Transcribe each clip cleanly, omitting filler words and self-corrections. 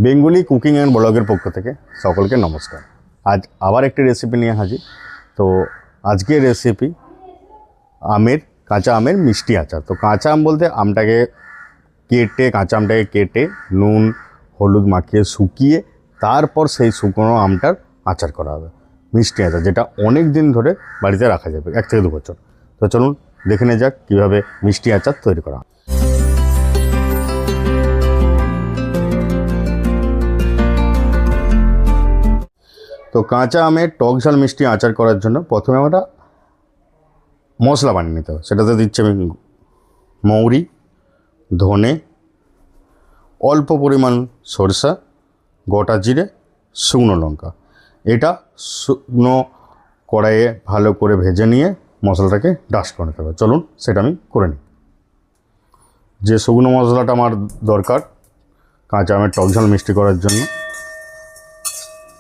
Bengali cooking and ব্লগের পক্ষ থেকে সকলকে নমস্কার। আজ আবার একটি রেসিপি নিয়ে হাজির। তো আজকের রেসিপি কাঁচা আমের মিষ্টি আচার। তো কাঁচা আম বলতে কাঁচা আমটাকে কেটে নুন হলুদ মাখিয়ে শুকিয়ে তারপর সেই শুকনো আমটার আচার করা হবে, মিষ্টি আচার, যেটা অনেক দিন ধরে বাড়িতে রাখা যাবে, 1 থেকে 2 বছর। তো চলুন দেখে নেওয়া যাক কীভাবে মিষ্টি আচার তৈরি করা হয়। তো কাঁচা আমের টক ঝাল মিষ্টি আচার করার জন্য প্রথমে আমরা মশলা বানিয়ে নিতে হবে। সেটাতে দিচ্ছি আমি মৌরি, ধনে, অল্প পরিমাণ সরষা, গোটা জিরে, শুকনো লঙ্কা। এটা শুকনো কড়াইয়ে ভালো করে ভেজে নিয়ে মশলাটাকে ডাস্ট করে নিতে হবে। চলুন সেটা আমি করে নিই। যে শুকনো মশলাটা আমার দরকার কাঁচা আমের টক ঝাল মিষ্টি করার জন্য,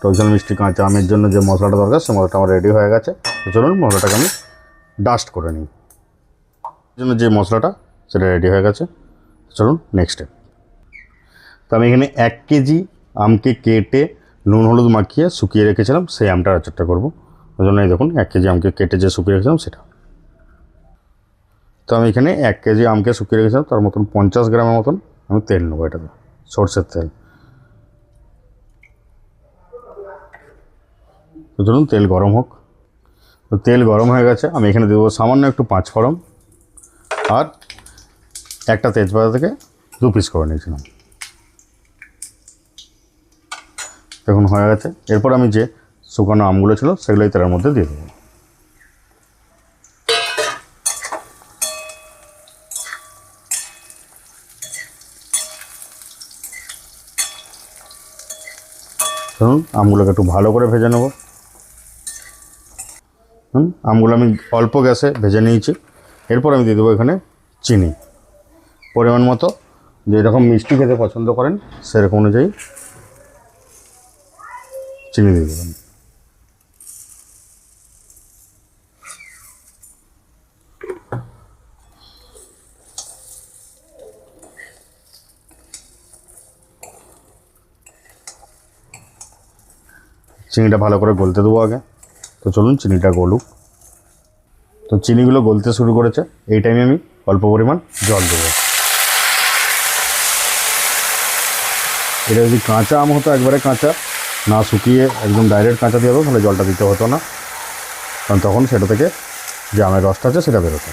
টক ঝাল মিষ্টি কাঁচা আমের জন্য যে মশলাটা দরকার সে মশলাটা আমার রেডি হয়ে গেছে। তো চলুন মশলাটাকে আমি ডাস্ট করে নিই। জন্য যে মশলাটা সেটা রেডি হয়ে গেছে। চলুন নেক্সট স্টেপ। তো আমি এখানে 1 কেজি আমকে কেটে নুন হলুদ মাখিয়ে শুকিয়ে রেখেছিলাম, সেই আমটার আচারটা করবো। ওই জন্য এই দেখুন 1 কেজি আমকে কেটে যে শুকিয়ে রেখেছিলাম সেটা। তো আমি এখানে 1 কেজি আমকে শুকিয়ে রেখেছিলাম, তার মতন 50 গ্রামের মতন আমি তেল নেবো। এটাতে সরষের তেল। তো চলুন তেল গরম হোক। তো তেল গরম হয়ে গেছে, আমি এখানে দেবো সামান্য একটু 5 ফোড়ন আর একটা তেজপাতা থেকে 2 পিস করে নিয়েছিলাম। দেখুন হয়ে গেছে। এরপর আমি যে শুকনো আমগুলো ছিল সেগুলোই তেলের মধ্যে দিয়ে দেবো। ধরুন আমগুলোকে একটু ভালো করে ভেজে নেব। আমগুলো আমি অল্প গ্যাসে ভেজে নিয়েছি। এরপর আমি দিয়ে দেবো এখানে চিনি পরিমাণ মতো, যেরকম মিষ্টি খেতে পছন্দ করেন সেরকম অনুযায়ী চিনি দিয়ে দেবেন। চিনিটা ভালো করে গলতে দেবো আগে। তো চলুন চিনিটা গলুক। তো চিনিগুলো গলতে শুরু করেছে, এই টাইমে আমি অল্প পরিমাণ জল দেবো। এটা যদি কাঁচা আম হতো, একবারে কাঁচা না শুকিয়ে একদম ডাইরেক্ট কাঁচা দিয়ে দেবো, তাহলে জলটা দিতে হতো না, কারণ তখন সেটা থেকে যে আমের রসটা আছে সেটা বেরোতো।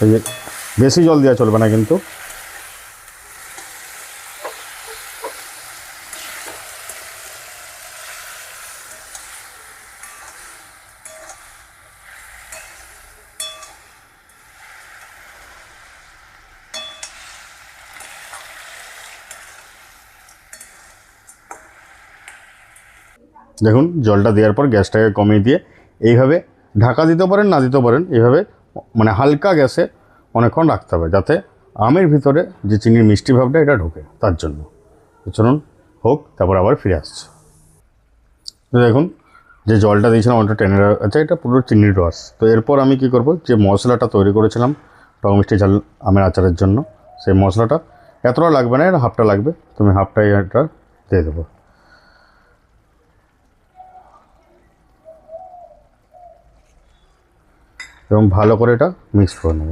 এই যে বেশি জল দেওয়া চলবে না কিন্তু। দেখুন জলটা দেওয়ার পর গ্যাসটাকে কমিয়ে দিয়ে এইভাবে ঢাকা দিতে পারেন, না দিতেও পারেন। এইভাবে মানে হালকা গ্যাসে অনেকক্ষণ রাখতে হবে, যাতে আমের ভিতরে যে চিনির মিষ্টি ভাবটা এটা ঢোকে, তার জন্য। চলুন হোক, তারপর আবার ফিরে আসছে। দেখুন যে জলটা দিয়েছিলাম ওটা টেনে আছে, এটা পুরো চিনির রস। তো এরপর আমি কি করব, যে মশলাটা তৈরি করেছিলাম টক মিষ্টি ঝাল আমের আচারের জন্য, সেই মশলাটা এতটা লাগবে না, এটা হাফটা লাগবে। তুমি হাফটাই এটা দিয়ে দেবো। এবং ভালো করে এটা মিক্স করে নেব।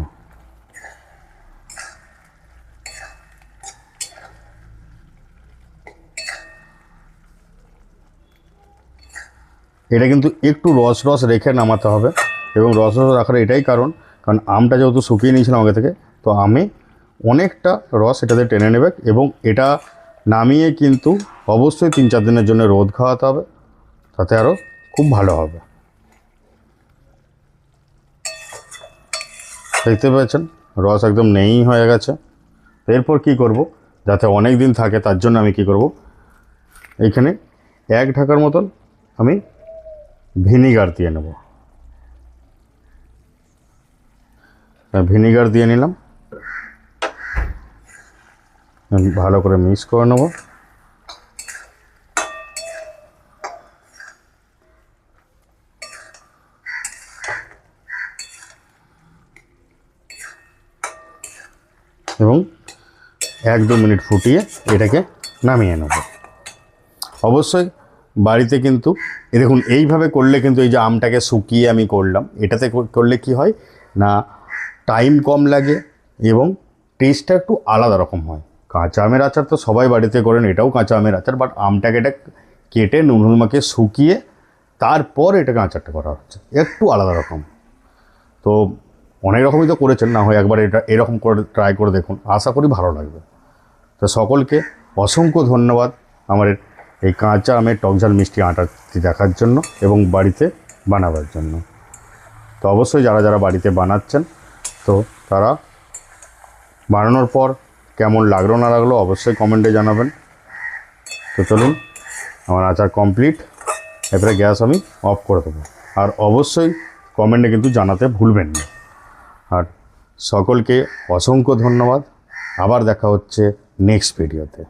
এটা কিন্তু একটু রস রস রেখে নামাতে হবে, এবং রস রস রাখার এটাই কারণ আমটা যেহেতু শুকিয়ে নিয়েছিলাম আগে থেকে, তো আমি অনেকটা রস এটাতে টেনে নেবে। এবং এটা নামিয়ে কিন্তু অবশ্যই 3-4 দিনের জন্য রোদ খাওয়াতে হবে, তাতে আরও খুব ভালো হবে। দেখতে পাচ্ছেন রস একদম নেই হয়ে গেছে। এরপর কি করব, যাতে অনেক দিন থাকে তার জন্য আমি কি করব, এইখানে 1 ঢাকার মতন আমি ভিনিগার দিয়ে নেব। ভিনিগার দিয়ে নিলাম, ভালো করে মিক্স করে নেব। এবং 1-2 মিনিট ফুটিয়ে এটাকে নামিয়ে নেব। অবশ্যই বাড়িতে কিন্তু দেখুন এইভাবে করলে কিন্তু এই যে আমটাকে শুকিয়ে আমি করলাম, এটাতে করলে কি হয় না টাইম কম লাগে এবং টেস্টটা একটু আলাদা রকম হয়। কাঁচা আমের আচার তো সবাই বাড়িতে করেন, এটাও কাঁচা আমের আচার, বাট আমটাকে এটা কেটে নুন হলুদ মাখিয়ে শুকিয়ে তারপর এটাকে আচারটা করা হচ্ছে, একটু আলাদা রকম। তো অনেক রকমই তো করেছেন, না হয় একবার এটা এরকম করে ট্রাই করে দেখুন, আশা করি ভালো লাগবে। তো সকলকে অসংখ্য ধন্যবাদ আমার এই কাঁচা আমের টকঝাল মিষ্টি আটাটি দেখার জন্য এবং বাড়িতে বানাবার জন্য। তো অবশ্যই যারা যারা বাড়িতে বানাচ্ছেন তো তারা বানানোর পর কেমন লাগলো না লাগলো অবশ্যই কমেন্টে জানাবেন। তো চলুন, আমার আচার কমপ্লিট, এবারে গ্যাস আমি অফ করে দেবো। আর অবশ্যই কমেন্টে কিন্তু জানাতে ভুলবেন না। আর সকলকে অসংখ্য ধন্যবাদ, আবার দেখা হচ্ছে নেক্সট ভিডিওতে।